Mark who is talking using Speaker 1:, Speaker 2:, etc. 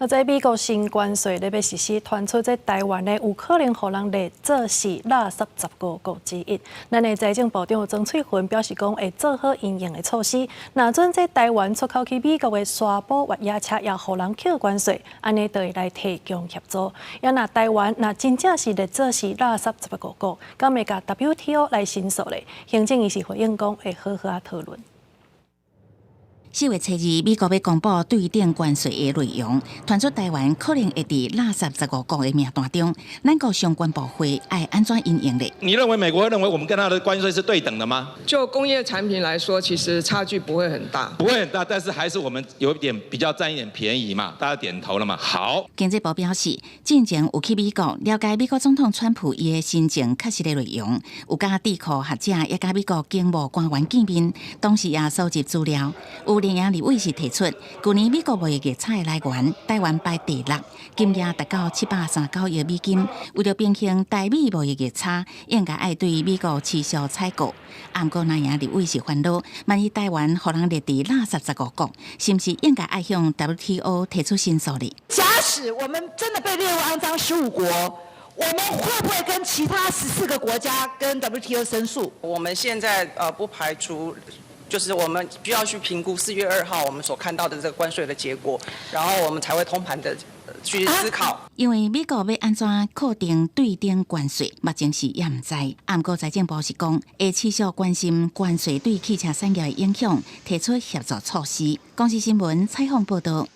Speaker 1: 在美国新关税咧要实施，传出在台湾咧有可能互人列做是垃圾15国之一。咱的财政部长曾翠芬表示讲，会做好应用的措施。若准在台湾出口去美国的沙布越野车也互人扣关税，安尼就会来提供协助。也若台湾若真正是列做是垃圾15国，敢会甲 WTO 来申诉咧？行政院是回应讲会好好讨论。
Speaker 2: 4月初2，美国要公布对顶关税的内容，传出台湾可能会伫垃圾15国的名单中，咱国相关部会爱安怎应用呢？
Speaker 3: 你认为美国会认为我们跟他的关税是对等的吗？
Speaker 4: 就工业产品来说，其实差距不会很大，
Speaker 3: 不会很大，但是还是我们有一点比较占一点便宜嘛，大家点头了嘛？好。
Speaker 2: 经济部表示，进前有去美国了解美国总统川普伊的新政确实的内容，有甲智库学者也甲美国经务官员见面，当时也收集资料。有联营立委是提出，去年美国贸易逆差的来源，台湾排第6，金额达到739亿美金。为了平衡台美贸易逆差，应该爱对美国持续采购。不过，南营立委是烦恼，万一台湾互人列伫垃圾15国，是不是应该爱向 WTO 提出申诉呢？
Speaker 5: 假使我们真的被列入肮脏15国，我们会不会跟其他14个国家跟 WTO 申诉？
Speaker 6: 我们现在不排除。就是我们需要去评估4月2号我们所看到的这个关税的结果，然后我们才会通盘的去思考。
Speaker 2: 因为美国要安怎扣定对顶关税，目前是也唔知。不过财政部是讲，会持续关心关税对汽车产业的影响，提出协助措施。公司新闻采访报道。